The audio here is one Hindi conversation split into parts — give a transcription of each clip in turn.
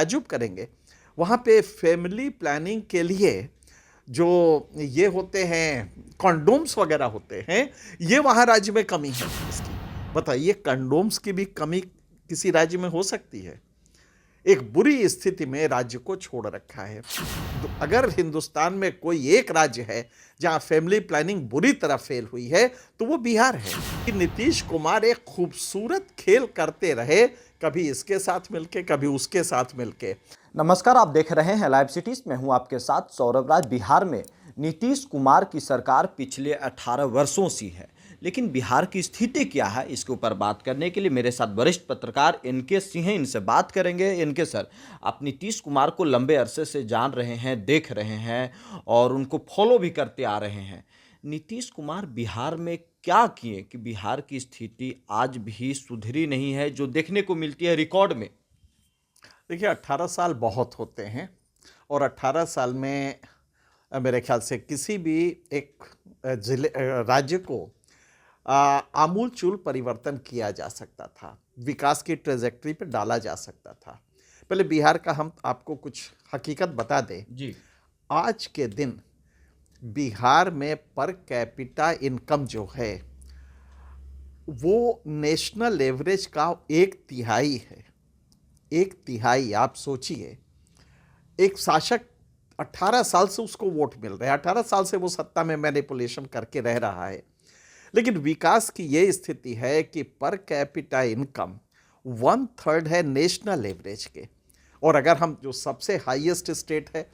ताज्जुब करेंगे, वहाँ पे फैमिली प्लानिंग के लिए जो ये होते हैं कंडोम्स वगैरह होते हैं, ये वहाँ राज्य में कमी है इसकी। बताइए, कंडोम्स की भी कमी किसी राज्य में हो सकती है? एक बुरी स्थिति में राज्य को छोड़ रखा है। तो अगर हिंदुस्तान में कोई एक राज्य है जहां फैमिली प्लानिंग बुरी तरह फेल हुई है, तो वो बिहार है। कि नीतीश कुमार एक खूबसूरत खेल करते रहे, कभी इसके साथ मिलके, कभी उसके साथ मिलके। नमस्कार, आप देख रहे हैं लाइव सिटीज में हूं आपके साथ सौरभ राज। बिहार में नीतीश कुमार की सरकार पिछले 18 वर्षों से है, लेकिन बिहार की स्थिति क्या है, इसके ऊपर बात करने के लिए मेरे साथ वरिष्ठ पत्रकार इनके सिंह हैं। इनसे बात करेंगे। इनके सर, आप नीतीश कुमार को लंबे अरसे से जान रहे हैं, देख रहे हैं और उनको फॉलो भी करते आ रहे हैं। नीतीश कुमार बिहार में क्या किए कि बिहार की स्थिति आज भी सुधरी नहीं है, जो देखने को मिलती है रिकॉर्ड में? देखिए, 18 साल बहुत होते हैं और 18 साल में मेरे ख्याल से किसी भी एक राज्य को आमूल-चूल परिवर्तन किया जा सकता था, विकास की ट्रेजेक्टरी पे डाला जा सकता था। पहले बिहार का हम आपको कुछ हकीकत बता दें। जी। आज के दिन बिहार में पर कैपिटा इनकम जो है, वो नेशनल एवरेज का 1/3 है। 1/3 आप सोचिए, एक शासक 18 साल से उसको वोट मिल रहे हैं, 18 साल से वो सत्ता में मैनिपुलेशन करके रह रहा है, लेकिन विकास की ये स्थिति है कि पर कैपिटा इनकम 1/3 है नेशनल एवरेज के। और अगर हम जो सबसे हाईएस्ट स्टेट है,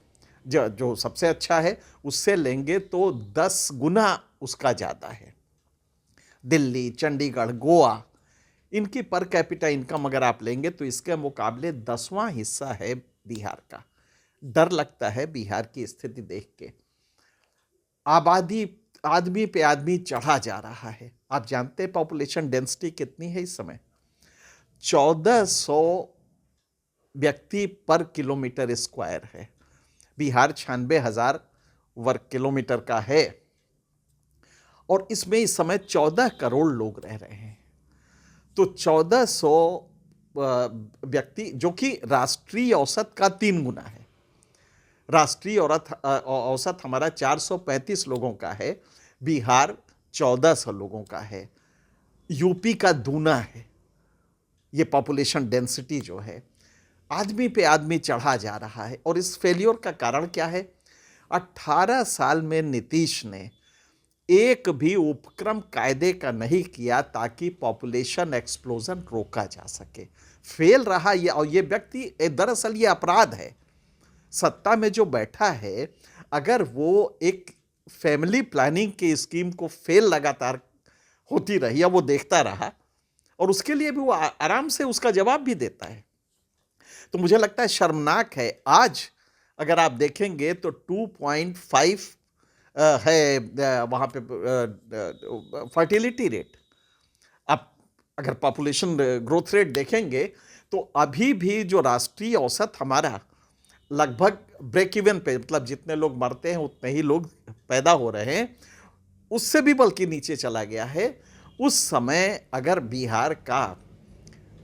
जो सबसे अच्छा है, उससे लेंगे तो 10 गुना उसका ज़्यादा है। दिल्ली, चंडीगढ़, गोवा, इनकी पर कैपिटा इनकम अगर आप लेंगे तो इसके मुकाबले 10वां हिस्सा है बिहार का। डर लगता है बिहार की स्थिति देख के। आबादी आदमी पे आदमी चढ़ा जा रहा है। आप जानते हैं पॉपुलेशन डेंसिटी कितनी है इस समय? 1400 व्यक्ति पर किलोमीटर स्क्वायर है। बिहार 96,000 वर्ग किलोमीटर का है और इसमें इस समय 14 करोड़ लोग रह रहे हैं। तो 1400 व्यक्ति, जो कि राष्ट्रीय औसत का 3 गुना है। राष्ट्रीय औसत हमारा 435 लोगों का है, बिहार 1400 लोगों का है, यूपी का दूना है। ये पॉपुलेशन डेंसिटी जो है, आदमी पे आदमी चढ़ा जा रहा है। और इस फेलियर का कारण क्या है? 18 साल में नीतीश ने एक भी उपक्रम कायदे का नहीं किया ताकि पॉपुलेशन एक्सप्लोजन रोका जा सके। फेल रहा ये, और ये व्यक्ति दरअसल ये अपराध है। सत्ता में जो बैठा है, अगर वो एक फैमिली प्लानिंग की स्कीम को फेल लगातार होती रही या वो देखता रहा, और उसके लिए भी वो आराम से उसका जवाब भी देता है, तो मुझे लगता है शर्मनाक है। आज अगर आप देखेंगे तो 2.5 है वहाँ पे फर्टिलिटी रेट। आप अगर पॉपुलेशन ग्रोथ रेट देखेंगे तो अभी भी जो राष्ट्रीय औसत हमारा लगभग ब्रेक इवन पे, मतलब जितने लोग मरते हैं उतने ही लोग पैदा हो रहे हैं, उससे भी बल्कि नीचे चला गया है। उस समय अगर बिहार का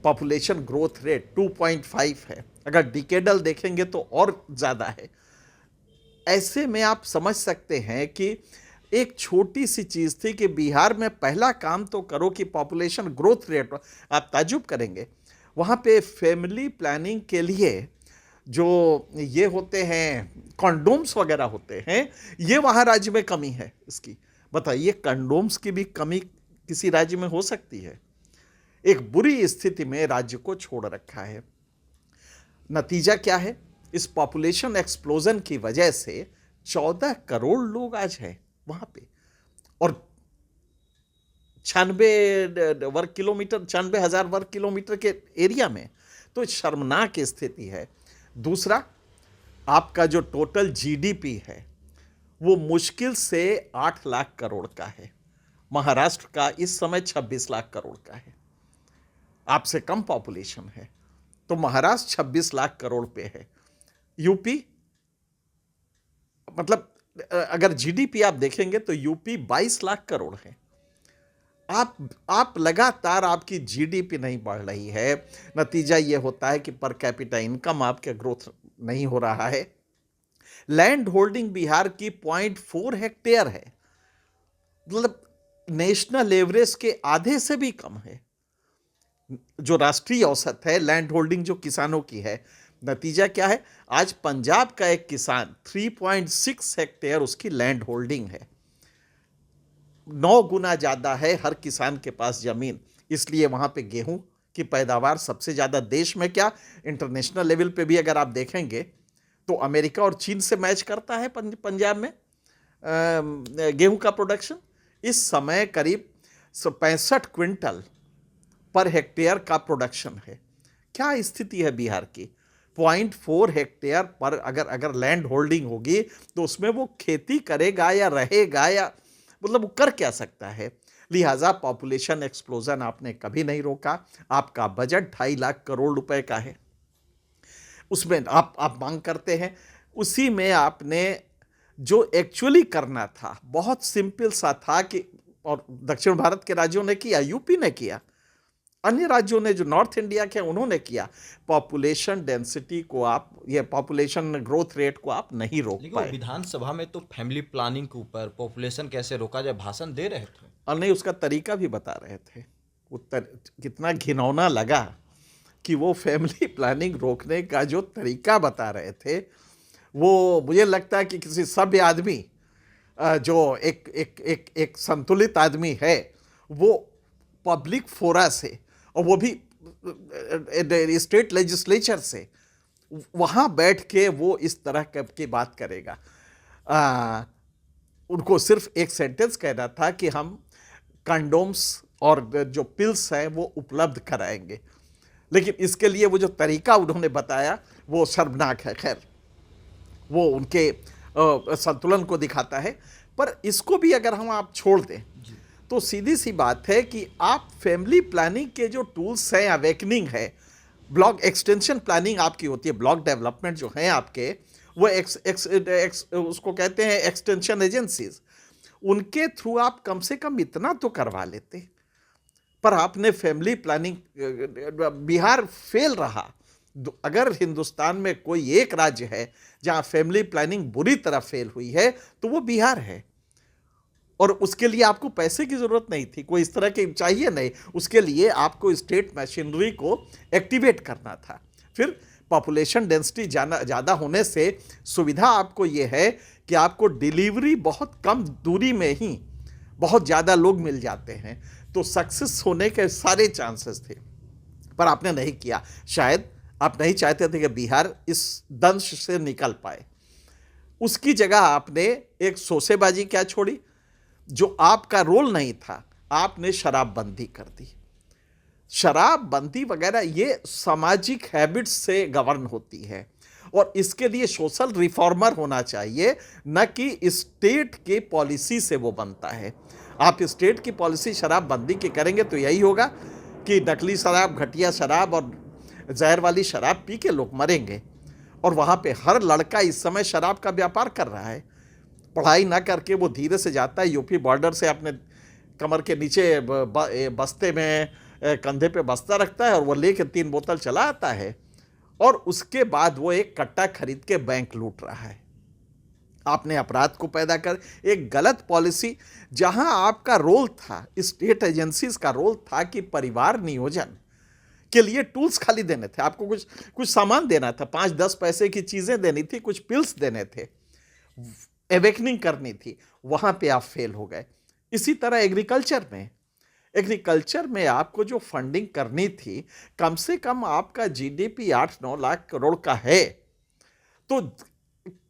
पॉपुलेशन ग्रोथ रेट 2.5 है, अगर डिकेडल देखेंगे तो और ज़्यादा है। ऐसे में आप समझ सकते हैं कि एक छोटी सी चीज़ थी कि बिहार में पहला काम तो करो कि पॉपुलेशन ग्रोथ रेट, आप ताज्जुब करेंगे, वहाँ पे फैमिली प्लानिंग के लिए जो ये होते हैं कंडोम्स वगैरह होते हैं, ये वहाँ राज्य में कमी है इसकी। बताइए, कंडोम्स की भी कमी किसी राज्य में हो सकती है? एक बुरी स्थिति में राज्य को छोड़ रखा है। नतीजा क्या है? इस पॉपुलेशन एक्सप्लोजन की वजह से 14 करोड़ लोग आज हैं वहां पे, और 96,000 वर्ग किलोमीटर के एरिया में, तो शर्मनाक स्थिति है। दूसरा, आपका जो टोटल जीडीपी है वो मुश्किल से 8 लाख करोड़ का है। महाराष्ट्र का इस समय 26 लाख करोड़ का है, आपसे कम पॉपुलेशन है। तो महाराष्ट्र 26 लाख करोड़ पे है। यूपी, मतलब अगर जीडीपी आप देखेंगे तो यूपी 22 लाख करोड़ है। आप लगातार आपकी जीडीपी नहीं बढ़ रही है, नतीजा ये होता है कि पर कैपिटा इनकम आपके ग्रोथ नहीं हो रहा है। लैंड होल्डिंग बिहार की 0.4 हेक्टेयर है, मतलब नेशनल एवरेज के आधे से भी कम है। जो राष्ट्रीय औसत है लैंड होल्डिंग जो किसानों की है, नतीजा क्या है, आज पंजाब का एक किसान 3.6 हेक्टेयर उसकी लैंड होल्डिंग है। 9 गुना ज्यादा है हर किसान के पास जमीन, इसलिए वहां पे गेहूं की पैदावार सबसे ज्यादा देश में, क्या इंटरनेशनल लेवल पे भी अगर आप देखेंगे तो अमेरिका और चीन से मैच करता है पंजाब में गेहूं का प्रोडक्शन। इस समय करीब 65 क्विंटल पर हेक्टेयर का प्रोडक्शन है। क्या स्थिति है बिहार की? 0.4 हेक्टेयर पर अगर लैंड होल्डिंग होगी तो उसमें वो खेती करेगा या रहेगा, या मतलब वो कर क्या सकता है? लिहाजा पॉपुलेशन एक्सप्लोजन आपने कभी नहीं रोका। आपका बजट 2.5 लाख करोड़ रुपए का है, उसमें आप मांग करते हैं, उसी में आपने जो एक्चुअली करना था बहुत सिंपल सा था कि, और दक्षिण भारत के राज्यों ने किया, यूपी ने किया, अन्य राज्यों ने जो नॉर्थ इंडिया के उन्होंने किया, पॉपुलेशन डेंसिटी को आप, ये पॉपुलेशन ग्रोथ रेट को आप नहीं रोक लेकिन वो पाए। विधानसभा में तो फैमिली प्लानिंग के ऊपर पॉपुलेशन कैसे रोका जाए भाषण दे रहे थे। और नहीं, उसका तरीका भी बता रहे थे। कितना घिनौना लगा कि वो फैमिली प्लानिंग रोकने का जो तरीका बता रहे थे, वो मुझे लगता है कि किसी सभ्य आदमी, जो एक संतुलित आदमी है, वो पब्लिक फोरा से, और वो भी स्टेट लेजिस्लेचर से, वहां बैठ के वो इस तरह की बात करेगा। उनको सिर्फ एक सेंटेंस कहना था कि हम कंडोम्स और जो पिल्स हैं वो उपलब्ध कराएंगे, लेकिन इसके लिए वो जो तरीका उन्होंने बताया वो शर्मनाक है। खैर, वो उनके संतुलन को दिखाता है, पर इसको भी अगर हम आप छोड़ दें तो सीधी सी बात है कि आप फैमिली प्लानिंग के जो टूल्स हैं, अवेकनिंग है, ब्लॉक एक्सटेंशन प्लानिंग आपकी होती है, ब्लॉक डेवलपमेंट जो है आपके, वो उसको कहते हैं एक्सटेंशन एजेंसीज, उनके थ्रू आप कम से कम इतना तो करवा लेते। पर आपने फैमिली प्लानिंग, बिहार फेल रहा। अगर हिंदुस्तान में कोई एक राज्य है जहां फैमिली प्लानिंग बुरी तरह फेल हुई है तो वो बिहार है। और उसके लिए आपको पैसे की जरूरत नहीं थी, कोई इस तरह की चाहिए नहीं, उसके लिए आपको स्टेट मशीनरी को एक्टिवेट करना था। फिर पॉपुलेशन डेंसिटी ज़्यादा होने से सुविधा आपको ये है कि आपको डिलीवरी बहुत कम दूरी में ही बहुत ज़्यादा लोग मिल जाते हैं, तो सक्सेस होने के सारे चांसेस थे, पर आपने नहीं किया। शायद आप नहीं चाहते थे कि बिहार इस दंश से निकल पाए। उसकी जगह आपने एक सोसेबाजी क्या छोड़ी, जो आपका रोल नहीं था, आपने शराबबंदी कर दी। शराबबंदी वगैरह ये सामाजिक हैबिट्स से गवर्न होती है, और इसके लिए सोशल रिफॉर्मर होना चाहिए, न कि स्टेट के पॉलिसी से वो बनता है। आप स्टेट की पॉलिसी शराबबंदी की करेंगे तो यही होगा कि नकली शराब, घटिया शराब और जहर वाली शराब पी के लोग मरेंगे। और वहाँ पे हर लड़का इस समय शराब का व्यापार कर रहा है। पढ़ाई ना करके वो धीरे से जाता है यूपी बॉर्डर से, अपने कमर के नीचे बस्ते में कंधे पे बस्ता रखता है और वो लेके 3 बोतल चला आता है, और उसके बाद वो एक कट्टा खरीद के बैंक लूट रहा है। आपने अपराध को पैदा कर, एक गलत पॉलिसी, जहां आपका रोल था, स्टेट एजेंसीज का रोल था कि परिवार नियोजन के लिए टूल्स खाली देने थे, आपको कुछ सामान देना था, 5-10 पैसे की चीजें देनी थी, कुछ पिल्स देने थे, एवेकनिंग करनी थी, वहां पे आप फेल हो गए। इसी तरह एग्रीकल्चर में आपको जो फंडिंग करनी थी, कम से कम आपका जीडीपी 8-9 लाख करोड़ का है, तो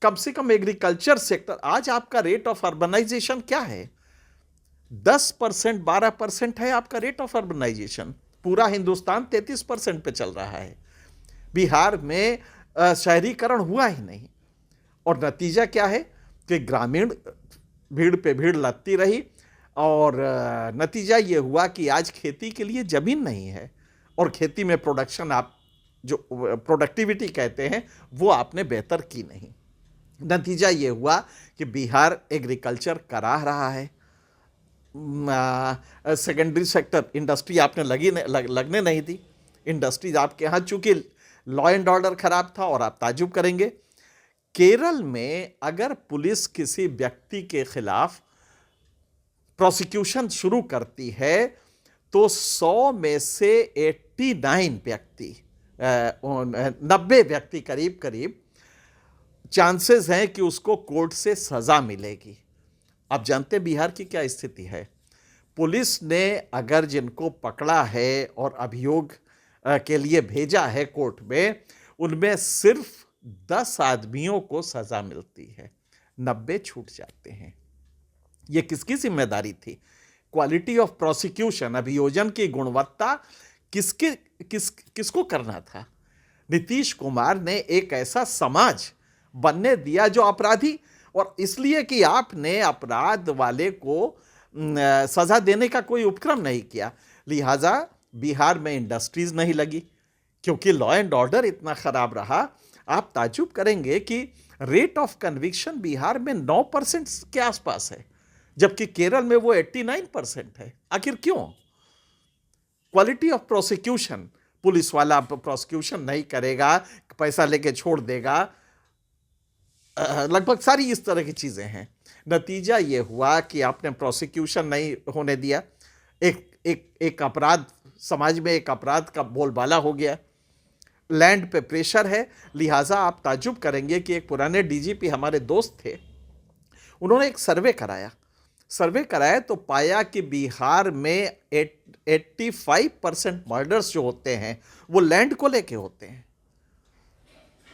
कम से कम एग्रीकल्चर सेक्टर, आज आपका रेट ऑफ अर्बनाइजेशन क्या है? 10%, 12% है आपका रेट ऑफ अर्बनाइजेशन। पूरा हिंदुस्तान 33% पे चल रहा है। बिहार में शहरीकरण हुआ ही नहीं, और नतीजा क्या है कि ग्रामीण भीड़ पे भीड़ लगती रही, और नतीजा ये हुआ कि आज खेती के लिए जमीन नहीं है, और खेती में प्रोडक्शन, आप जो प्रोडक्टिविटी कहते हैं, वो आपने बेहतर की नहीं। नतीजा ये हुआ कि बिहार एग्रीकल्चर करा रहा है, सेकेंडरी सेक्टर इंडस्ट्री आपने लगने नहीं दी। इंडस्ट्रीज आपके यहाँ, चूंकि लॉ एंड ऑर्डर खराब था, और आप ताजुब करेंगे केरल में अगर पुलिस किसी व्यक्ति के खिलाफ प्रोसिक्यूशन शुरू करती है तो 100 में से 89 व्यक्ति 90 व्यक्ति करीब करीब चांसेस हैं कि उसको कोर्ट से सजा मिलेगी। आप जानते हैं बिहार की क्या स्थिति है। पुलिस ने अगर जिनको पकड़ा है और अभियोग के लिए भेजा है कोर्ट में, उनमें सिर्फ 10 आदमियों को सजा मिलती है, 90 छूट जाते हैं। ये किसकी जिम्मेदारी थी? क्वालिटी ऑफ प्रोसिक्यूशन, अभियोजन की गुणवत्ता किसको करना था? नीतीश कुमार ने एक ऐसा समाज बनने दिया जो अपराधी, और इसलिए कि आपने अपराध वाले को सजा देने का कोई उपक्रम नहीं किया, लिहाजा बिहार में इंडस्ट्रीज नहीं लगी, क्योंकि लॉ एंड ऑर्डर इतना खराब रहा। आप ताजुब करेंगे कि रेट ऑफ कन्विक्शन बिहार में 9% के आसपास है, जबकि केरल में वो 89% है। आखिर क्यों? क्वालिटी ऑफ प्रोसिक्यूशन, पुलिस वाला प्रोसिक्यूशन नहीं करेगा, पैसा लेके छोड़ देगा, लगभग सारी इस तरह की चीजें हैं। नतीजा ये हुआ कि आपने प्रोसिक्यूशन नहीं होने दिया, एक अपराध समाज में, एक अपराध का बोलबाला हो गया। लैंड पे प्रेशर है, लिहाजा आप ताजुब करेंगे कि एक पुराने डीजीपी हमारे दोस्त थे, उन्होंने एक सर्वे कराया तो पाया कि बिहार में 85% मर्डर्स जो होते हैं वो लैंड को लेके होते हैं।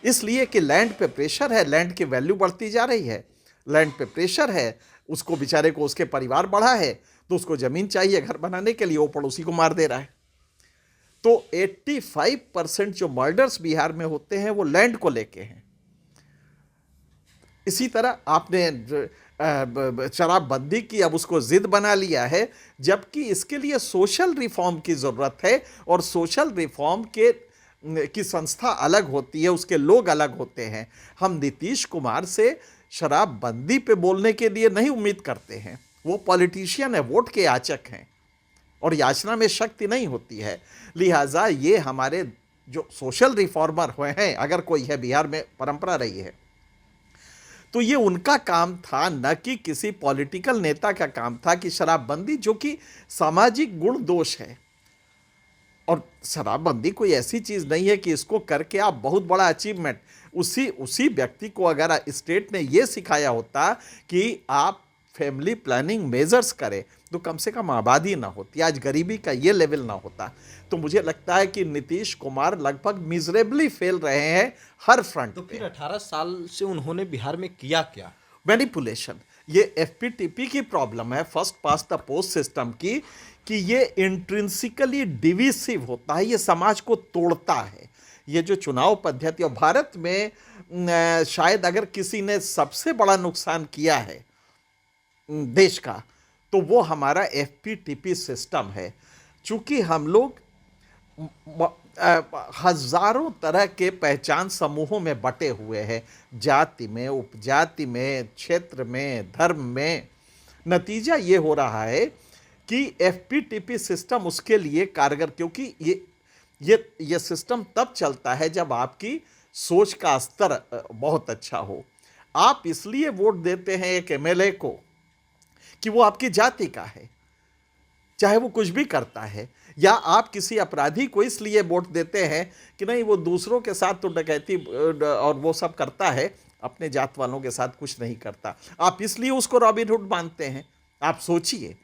इसलिए कि लैंड पे प्रेशर है, लैंड की वैल्यू बढ़ती जा रही है, लैंड पे प्रेशर है, उसको बेचारे को, उसके परिवार बढ़ा है तो उसको जमीन चाहिए घर बनाने के लिए, वो पड़ोसी को मार दे रहा है। तो 85% जो मर्डर्स बिहार में होते हैं वो लैंड को लेके हैं। इसी तरह आपने शराबबंदी की, अब उसको जिद बना लिया है, जबकि इसके लिए सोशल रिफॉर्म की जरूरत है, और सोशल रिफॉर्म की संस्था अलग होती है, उसके लोग अलग होते हैं। हम नीतीश कुमार से शराबबंदी पे बोलने के लिए नहीं उम्मीद करते हैं, वो पॉलिटिशियन है, वोट के याचक हैं, और याचना में शक्ति नहीं होती है। लिहाजा ये हमारे जो सोशल रिफॉर्मर हुए हैं, अगर कोई है, बिहार में परंपरा रही है, तो ये उनका काम था, न कि किसी पॉलिटिकल नेता का काम था कि शराबबंदी, जो कि सामाजिक गुण दोष है, और शराबबंदी कोई ऐसी चीज नहीं है कि इसको करके आप बहुत बड़ा अचीवमेंट, उसी व्यक्ति को अगर स्टेट ने ये सिखाया होता कि आप फैमिली प्लानिंग मेजर्स करें तो कम से कम आबादी ना होती, आज गरीबी का ये लेवल ना होता। तो मुझे लगता है कि नीतीश कुमार लगभग मिजरेबली फेल रहे हैं हर फ्रंट तो पे। फिर 18 साल से उन्होंने बिहार में किया क्या? मैनिपुलेशन, ये एफपीटीपी की प्रॉब्लम है, first pass the post system की, कि ये इंट्रिंसिकली डिविसिव होता है, ये समाज को तोड़ता है। ये जो चुनाव पद्धति, और भारत में शायद अगर किसी ने सबसे बड़ा नुकसान किया है देश का, तो वो हमारा एफपीटीपी सिस्टम है। चूंकि हम लोग हजारों तरह के पहचान समूहों में बटे हुए हैं, जाति में, उपजाति में, क्षेत्र में, धर्म में। नतीजा ये हो रहा है कि एफपीटीपी सिस्टम उसके लिए कारगर, क्योंकि ये सिस्टम तब चलता है जब आपकी सोच का स्तर बहुत अच्छा हो। आप इसलिए वोट देते हैं एक एमएलए को कि वो आपकी जाति का है, चाहे वो कुछ भी करता है, या आप किसी अपराधी को इसलिए वोट देते हैं कि नहीं वो दूसरों के साथ तो डकैती और वो सब करता है, अपने जात वालों के साथ कुछ नहीं करता, आप इसलिए उसको रॉबिनहुड मानते हैं। आप सोचिए,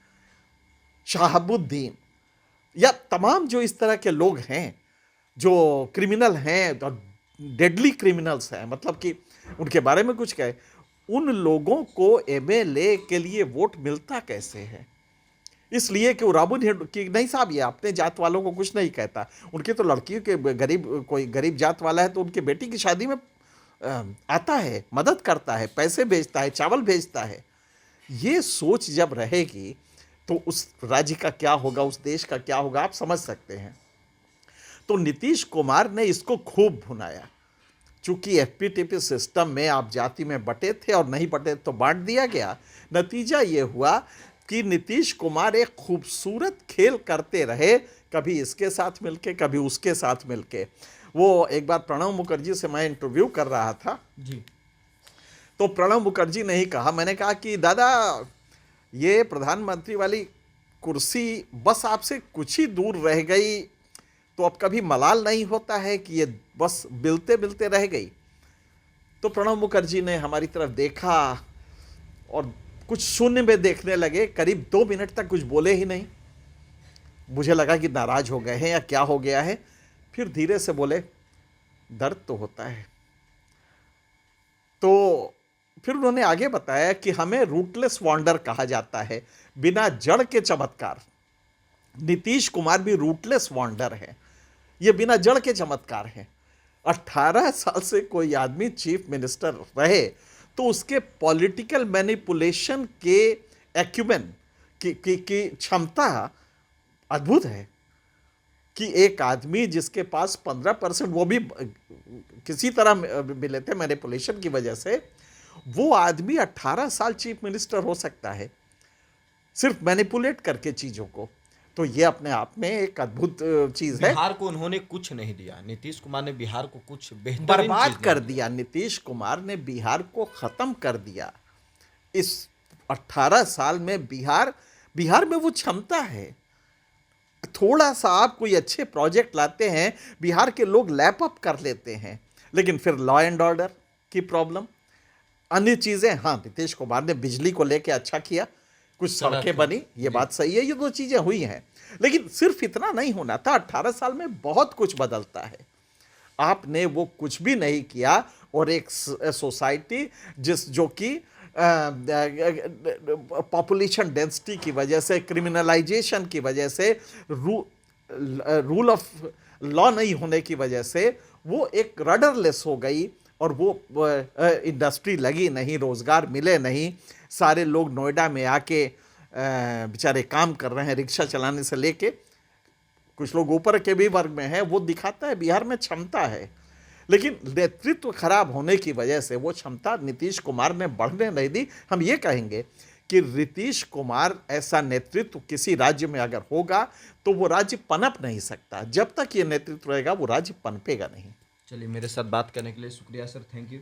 शहाबुद्दीन या तमाम जो इस तरह के लोग हैं, जो क्रिमिनल हैं और डेडली क्रिमिनल्स हैं, मतलब कि उनके बारे में कुछ कहे, उन लोगों को एमएलए के लिए वोट मिलता कैसे है? इसलिए कि वो रॉबिनहुड की नहीं साहब, ये अपने जात वालों को कुछ नहीं कहता। उनके तो लड़कियों के कोई गरीब जात वाला है तो उनके बेटी की शादी में आता है, मदद करता है, पैसे भेजता है, चावल भेजता है। ये सोच जब रहेगी तो उस राज्य का क्या होगा, उस देश का क्या होगा, आप समझ सकते हैं। तो नीतीश कुमार ने इसको खूब भुनाया। चूंकि एफपीटीपी सिस्टम में आप जाति में बटे थे और नहीं बटे तो बांट दिया गया। नतीजा ये हुआ कि नीतीश कुमार एक खूबसूरत खेल करते रहे, कभी इसके साथ मिलके कभी उसके साथ मिलके। वो एक बार प्रणब मुखर्जी से मैं इंटरव्यू कर रहा था जी। तो प्रणब मुखर्जी ने ही कहा, मैंने कहा कि दादा ये प्रधानमंत्री वाली कुर्सी बस आपसे कुछ ही दूर रह गई तो अब कभी मलाल नहीं होता है कि ये बस बिलते बिलते रह गई। तो प्रणब मुखर्जी ने हमारी तरफ देखा और कुछ शून्य में देखने लगे, करीब 2 मिनट तक कुछ बोले ही नहीं। मुझे लगा कि नाराज हो गए हैं या क्या हो गया है। फिर धीरे से बोले, दर्द तो होता है। तो फिर उन्होंने आगे बताया कि हमें रूटलेस वॉन्डर कहा जाता है, बिना जड़ के चमत्कार। नीतीश कुमार भी रूटलेस वॉन्डर है, ये बिना जड़ के चमत्कार है। 18 साल से कोई आदमी चीफ मिनिस्टर रहे तो उसके पॉलिटिकल मैनिपुलेशन के एक्यूमेन की क्षमता अद्भुत है कि एक आदमी जिसके पास 15% वो भी किसी तरह मिले थे मैनिपुलेशन की वजह से, वो आदमी 18 साल चीफ मिनिस्टर हो सकता है सिर्फ मैनिपुलेट करके चीजों को। तो ये अपने आप में एक अद्भुत चीज है। बिहार को उन्होंने कुछ नहीं दिया, नीतीश कुमार ने बिहार को कुछ बेहतरीन बर्बाद चीज कर नहीं दिया। नीतीश कुमार ने बिहार को खत्म कर दिया। इस 18 साल में बिहार में वो क्षमता है, थोड़ा सा आप कोई अच्छे प्रोजेक्ट लाते हैं, बिहार के लोग लैप अप कर लेते हैं, लेकिन फिर लॉ एंड ऑर्डर की प्रॉब्लम, अन्य चीजें। हाँ, नीतीश कुमार ने बिजली को लेके अच्छा किया, कुछ सड़कें बनी, ये बात सही है, ये 2 चीजें हुई हैं, लेकिन सिर्फ इतना नहीं होना था। 18 साल में बहुत कुछ बदलता है। आपने वो कुछ भी नहीं किया और एक सोसाइटी जो कि पॉपुलेशन डेंसिटी की वजह से, क्रिमिनलाइजेशन की वजह से, रूल ऑफ लॉ नहीं होने की वजह से वो एक रडरलेस हो गई और वो इंडस्ट्री लगी नहीं, रोजगार मिले नहीं। सारे लोग नोएडा में आके बेचारे काम कर रहे हैं, रिक्शा चलाने से लेके, कुछ लोग ऊपर के भी वर्ग में हैं। वो दिखाता है बिहार में क्षमता है, लेकिन नेतृत्व खराब होने की वजह से वो क्षमता नीतीश कुमार ने बढ़ने नहीं दी। हम ये कहेंगे कि नीतीश कुमार ऐसा नेतृत्व किसी राज्य में अगर होगा तो वो राज्य पनप नहीं सकता। जब तक ये नेतृत्व रहेगा वो राज्य पनपेगा नहीं। चलिए, मेरे साथ बात करने के लिए शुक्रिया सर, थैंक यू।